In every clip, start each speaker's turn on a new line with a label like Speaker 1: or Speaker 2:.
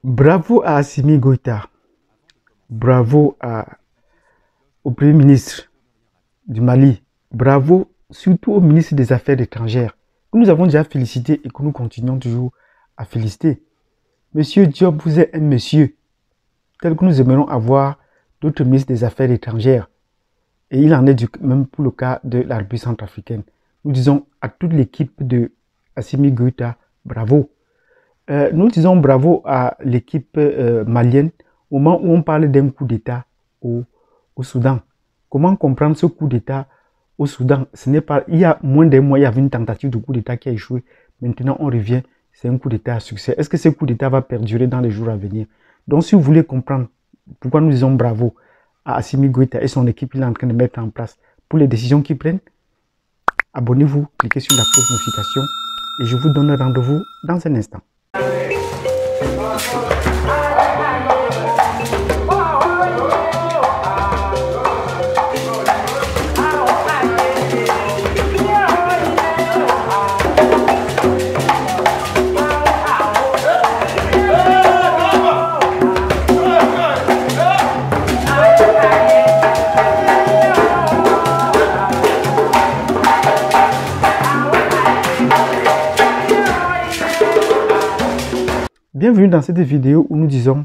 Speaker 1: Bravo à Assimi Goïta, bravo au Premier ministre du Mali, bravo surtout au ministre des Affaires étrangères, que nous avons déjà félicité et que nous continuons toujours à féliciter. Monsieur Diop, vous êtes un monsieur tel que nous aimerions avoir d'autres ministres des Affaires étrangères. Et il en est même pour le cas de la République centrafricaine. Nous disons à toute l'équipe de Assimi Goïta, bravo. Nous disons bravo à l'équipe malienne au moment où on parle d'un coup d'État au Soudan. Comment comprendre ce coup d'État au Soudan? Ce n'est pas, il y a moins d'un mois, il y avait une tentative de coup d'État qui a échoué. Maintenant, on revient, c'est un coup d'État à succès. Est-ce que ce coup d'État va perdurer dans les jours à venir? Donc, si vous voulez comprendre pourquoi nous disons bravo à Assimi Goïta et son équipe, il est en train de mettre en place pour les décisions qu'ils prennent, abonnez-vous, cliquez sur la cloche de notification et je vous donne rendez-vous dans un instant. Bienvenue dans cette vidéo où nous disons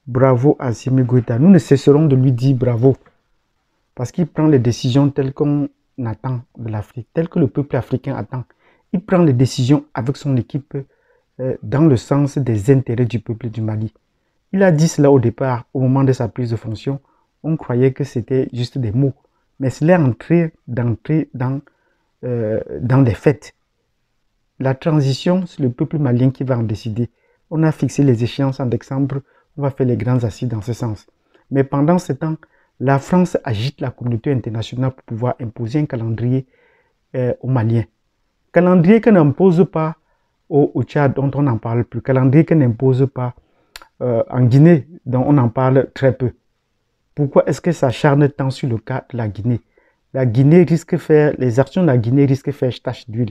Speaker 1: bravo à Assimi Goïta. Nous ne cesserons de lui dire bravo parce qu'il prend les décisions telles qu'on attend de l'Afrique, telles que le peuple africain attend. Il prend les décisions avec son équipe dans le sens des intérêts du peuple du Mali. Il a dit cela au départ, au moment de sa prise de fonction. On croyait que c'était juste des mots, mais cela est d'entrer dans des faits. La transition, c'est le peuple malien qui va en décider. On a fixé les échéances en décembre, on va faire les grands assises dans ce sens. Mais pendant ce temps, la France agite la communauté internationale pour pouvoir imposer un calendrier aux Maliens. Calendrier qu'on n'impose pas au Tchad, dont on n'en parle plus. Calendrier qu'on n'impose pas en Guinée, dont on en parle très peu. Pourquoi est-ce que ça charne tant sur le cas de la Guinée? La Guinée risque de faire, les actions de la Guinée risquent de faire tache d'huile.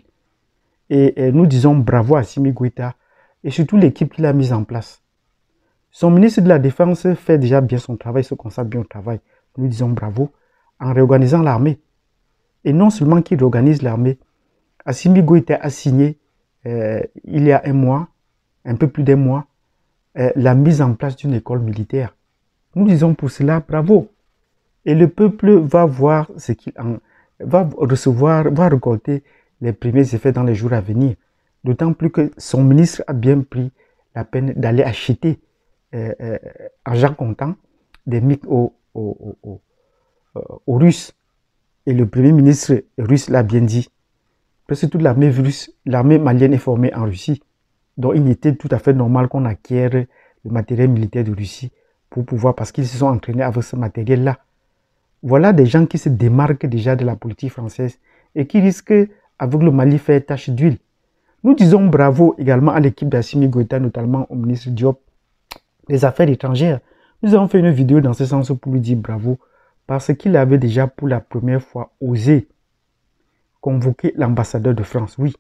Speaker 1: Et nous disons bravo à Assimi Goïta et surtout l'équipe qu'il a mise en place. Son ministre de la Défense fait déjà bien son travail, se consacre bien au travail. Nous disons bravo en réorganisant l'armée. Et non seulement qu'il réorganise l'armée, Assimi Goïta a signé il y a un mois, un peu plus d'un mois, la mise en place d'une école militaire. Nous disons pour cela bravo. Et le peuple va voir ce qu'il va recevoir, va récolter les premiers effets dans les jours à venir. D'autant plus que son ministre a bien pris la peine d'aller acheter argent comptant des MiG aux Russes. Et le Premier ministre russe l'a bien dit. Parce que toute l'armée malienne est formée en Russie. Donc il était tout à fait normal qu'on acquiert le matériel militaire de Russie pour pouvoir, parce qu'ils se sont entraînés avec ce matériel-là. Voilà des gens qui se démarquent déjà de la politique française et qui risquent, avec le Mali, faire tache d'huile. Nous disons bravo également à l'équipe d'Assimi Goïta, notamment au ministre Diop des Affaires étrangères. Nous avons fait une vidéo dans ce sens pour lui dire bravo parce qu'il avait déjà pour la première fois osé convoquer l'ambassadeur de France. Oui,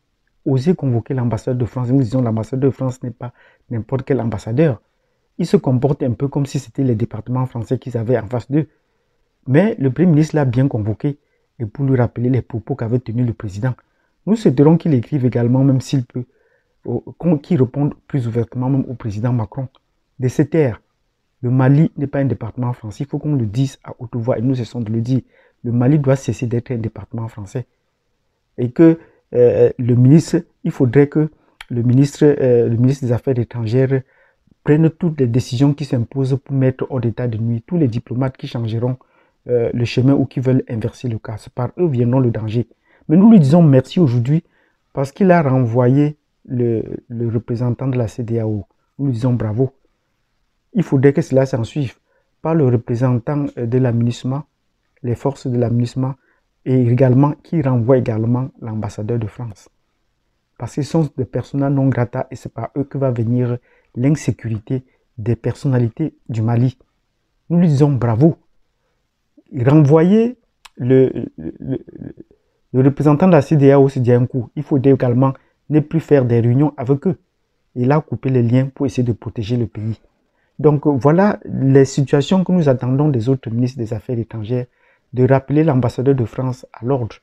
Speaker 1: osé convoquer l'ambassadeur de France. Nous disons l'ambassadeur de France n'est pas n'importe quel ambassadeur. Il se comporte un peu comme si c'était les départements français qu'ils avaient en face d'eux. Mais le Premier ministre l'a bien convoqué et pour lui rappeler les propos qu'avait tenus le président. Nous souhaiterons qu'il écrive également, même s'il peut, qu'il réponde plus ouvertement même au président Macron. De cette terre, le Mali n'est pas un département français. Il faut qu'on le dise à haute voix et nous cessons de le dire. Le Mali doit cesser d'être un département français. Et que le ministre, il faudrait que le ministre des Affaires étrangères prenne toutes les décisions qui s'imposent pour mettre hors d'état de nuire tous les diplomates qui changeront le chemin ou qui veulent inverser le cas. C'est par eux viendront le danger. Mais nous lui disons merci aujourd'hui parce qu'il a renvoyé le représentant de la CEDEAO. Nous lui disons bravo. Il faudrait que cela s'en suive par le représentant de l'aménagement, les forces de l'aménagement et également qui renvoie également l'ambassadeur de France. Parce qu'ils sont des persona non grata et c'est par eux que va venir l'insécurité des personnalités du Mali. Nous lui disons bravo. Renvoyer le représentant de la CEDEAO, c'est déjà un coup. Il faut également ne plus faire des réunions avec eux. Et il a coupé les liens pour essayer de protéger le pays. Donc voilà les situations que nous attendons des autres ministres des Affaires étrangères, de rappeler l'ambassadeur de France à l'ordre,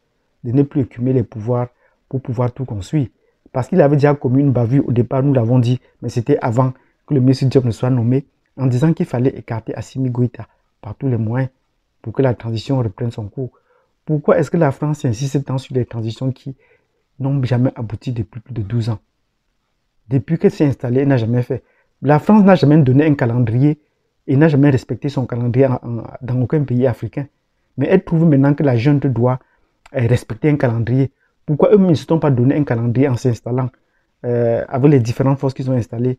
Speaker 1: de ne plus écumer les pouvoirs pour pouvoir tout construire. Parce qu'il avait déjà commis une bavure au départ, nous l'avons dit, mais c'était avant que le ministre Diop ne soit nommé, en disant qu'il fallait écarter Assimi Goïta par tous les moyens pour que la transition reprenne son cours. Pourquoi est-ce que la France insiste tant sur les transitions qui n'ont jamais abouti depuis plus de 12 ans? Depuis qu'elle s'est installée, elle n'a jamais fait. La France n'a jamais donné un calendrier et n'a jamais respecté son calendrier dans aucun pays africain. Mais elle trouve maintenant que la junte doit respecter un calendrier. Pourquoi eux ne se sont pas donné un calendrier en s'installant avec les différentes forces qu'ils ont installées,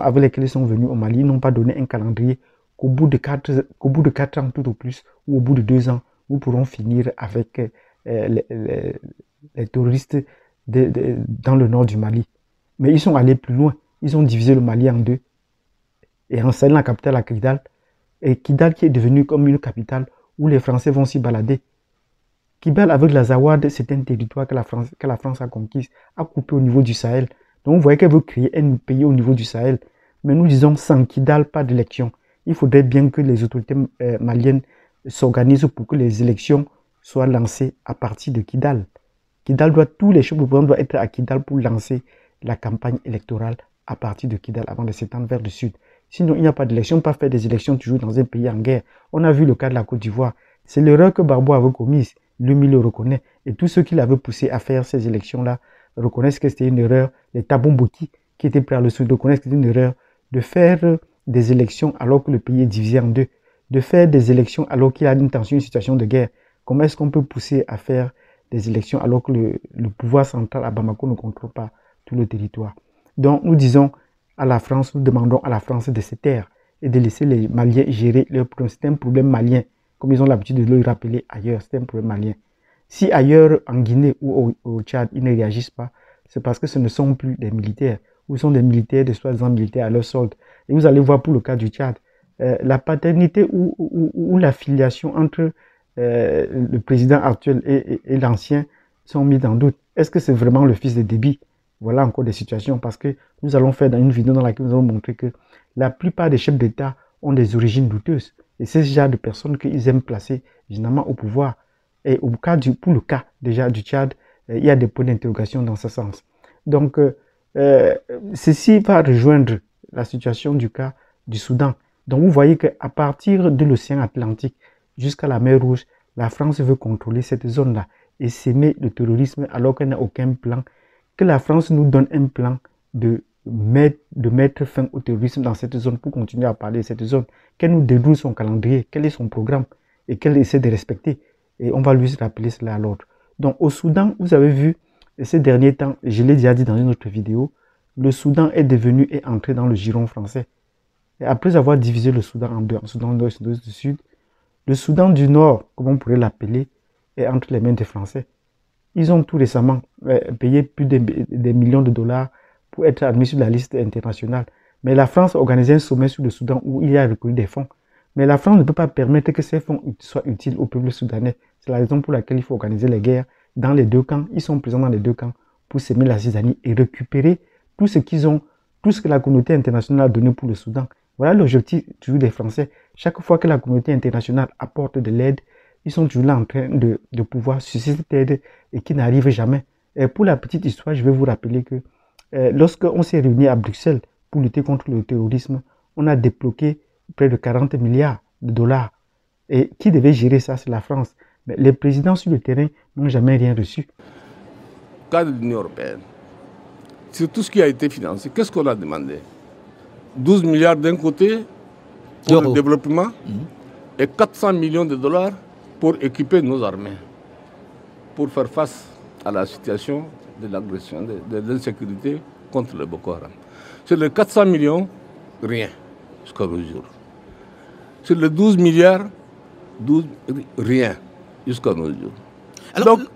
Speaker 1: avec lesquelles ils sont venus au Mali, ils n'ont pas donné un calendrier qu'au bout de 4 ans tout au plus, ou au bout de 2 ans, nous pourrons finir avec les terroristes dans le nord du Mali. Mais ils sont allés plus loin. Ils ont divisé le Mali en deux et installé la capitale à Kidal. Et Kidal qui est devenu comme une capitale où les Français vont s'y balader. Kidal avec l'Azawad, c'est un territoire que la France a conquis, a coupé au niveau du Sahel. Donc vous voyez qu'elle veut créer un pays au niveau du Sahel. Mais nous disons sans Kidal, pas d'élection. Il faudrait bien que les autorités maliennes s'organisent pour que les élections soient lancées à partir de Kidal. Tous les chefs de gouvernement doivent être à Kidal pour lancer la campagne électorale à partir de Kidal avant de s'étendre vers le sud. Sinon, il n'y a pas d'élection, pas faire des élections toujours dans un pays en guerre. On a vu le cas de la Côte d'Ivoire. C'est l'erreur que Gbagbo avait commise. Lui, le reconnaît. Et tous ceux qui l'avaient poussé à faire ces élections-là reconnaissent que c'était une erreur. Les Tabombouki, qui étaient prêts à le sud, reconnaissent que c'était une erreur de faire des élections alors que le pays est divisé en deux. De faire des élections alors qu'il y a une tension, une situation de guerre. Comment est-ce qu'on peut pousser à faire des élections alors que le pouvoir central à Bamako ne contrôle pas tout le territoire? Donc nous disons à la France, nous demandons à la France de se taire et de laisser les Maliens gérer leurs problèmes. C'est un problème malien, comme ils ont l'habitude de le rappeler ailleurs, c'est un problème malien. Si ailleurs, en Guinée ou au Tchad, ils ne réagissent pas, c'est parce que ce ne sont plus des militaires, ou sont des militaires, des soi-disant militaires à leur solde. Et vous allez voir pour le cas du Tchad, la paternité ou l'affiliation entre le président actuel et l'ancien sont mis en doute. Est-ce que c'est vraiment le fils de Déby? Voilà encore des situations, parce que nous allons faire dans une vidéo dans laquelle nous allons montrer que la plupart des chefs d'État ont des origines douteuses. Et c'est ce genre de personnes qu'ils aiment placer généralement au pouvoir. Et pour le cas déjà du Tchad, il y a des points d'interrogation dans ce sens. Donc, ceci va rejoindre la situation du cas du Soudan. Donc, vous voyez qu'à partir de l'océan Atlantique jusqu'à la mer Rouge, la France veut contrôler cette zone-là et s'aimer le terrorisme alors qu'elle n'a aucun plan. Que la France nous donne un plan de mettre fin au terrorisme dans cette zone pour continuer à parler de cette zone. Qu'elle nous déroule son calendrier, quel est son programme et qu'elle essaie de respecter. Et on va lui rappeler cela à l'ordre. Donc au Soudan, vous avez vu, ces derniers temps, je l'ai déjà dit dans une autre vidéo, le Soudan est entré dans le giron français. Et après avoir divisé le Soudan en deux, en Soudan du Nord et Soudan du Sud, le Soudan du Nord, comme on pourrait l'appeler, est entre les mains des Français. Ils ont tout récemment payé plus des millions de dollars pour être admis sur la liste internationale. Mais la France a organisé un sommet sur le Soudan où il y a recueilli des fonds. Mais la France ne peut pas permettre que ces fonds soient utiles au peuple soudanais. C'est la raison pour laquelle il faut organiser les guerres dans les deux camps. Ils sont présents dans les deux camps pour s'aimer la cisanie et récupérer tout ce que la communauté internationale a donné pour le Soudan. Voilà l'objectif toujours des Français. Chaque fois que la communauté internationale apporte de l'aide, ils sont toujours là en train de pouvoir susciter cette aide et qui n'arrive jamais. Et pour la petite histoire, je vais vous rappeler que lorsqu'on s'est réunis à Bruxelles pour lutter contre le terrorisme, on a débloqué près de 40 milliards de dollars. Et qui devait gérer ça? C'est la France. Mais les présidents sur le terrain n'ont jamais rien reçu.
Speaker 2: Cadre de l'Union européenne, sur tout ce qui a été financé, qu'est-ce qu'on a demandé? 12 milliards d'un côté pour le développement et 400 millions de dollars pour équiper nos armées, pour faire face à la situation de l'agression, de l'insécurité contre le Boko Haram. Sur les 400 millions, rien jusqu'à nos jours. Sur les 12 milliards, rien jusqu'à nos jours.
Speaker 1: Alors, donc,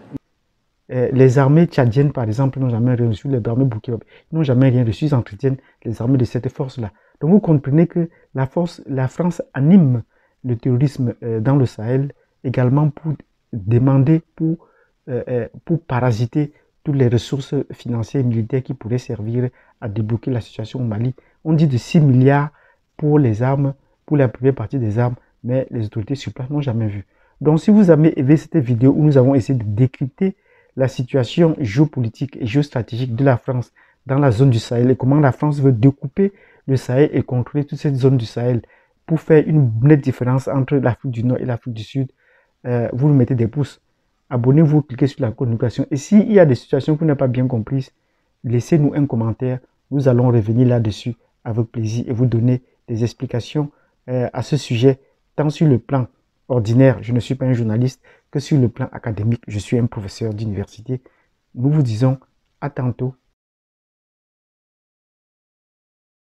Speaker 1: les armées tchadiennes, par exemple, n'ont jamais rien reçu. Les armées burkinabé n'ont jamais rien reçu. Ils entretiennent les armées de cette force-là. Donc, vous comprenez que la France anime le terrorisme dans le Sahel également pour demander, pour parasiter toutes les ressources financières et militaires qui pourraient servir à débloquer la situation au Mali. On dit de 6 milliards pour les armes, pour la première partie des armes, mais les autorités sur place n'ont jamais vu. Donc, si vous avez aimé cette vidéo où nous avons essayé de décrypter la situation géopolitique et géostratégique de la France dans la zone du Sahel et comment la France veut découper le Sahel et contrôler toute cette zone du Sahel pour faire une nette différence entre l'Afrique du Nord et l'Afrique du Sud, vous nous mettez des pouces. Abonnez-vous, cliquez sur la communication. Et s'il y a des situations que vous n'avez pas bien comprises, laissez-nous un commentaire. Nous allons revenir là-dessus avec plaisir et vous donner des explications à ce sujet, tant sur le plan ordinaire, je ne suis pas un journaliste, que sur le plan académique, je suis un professeur d'université. Nous vous disons à tantôt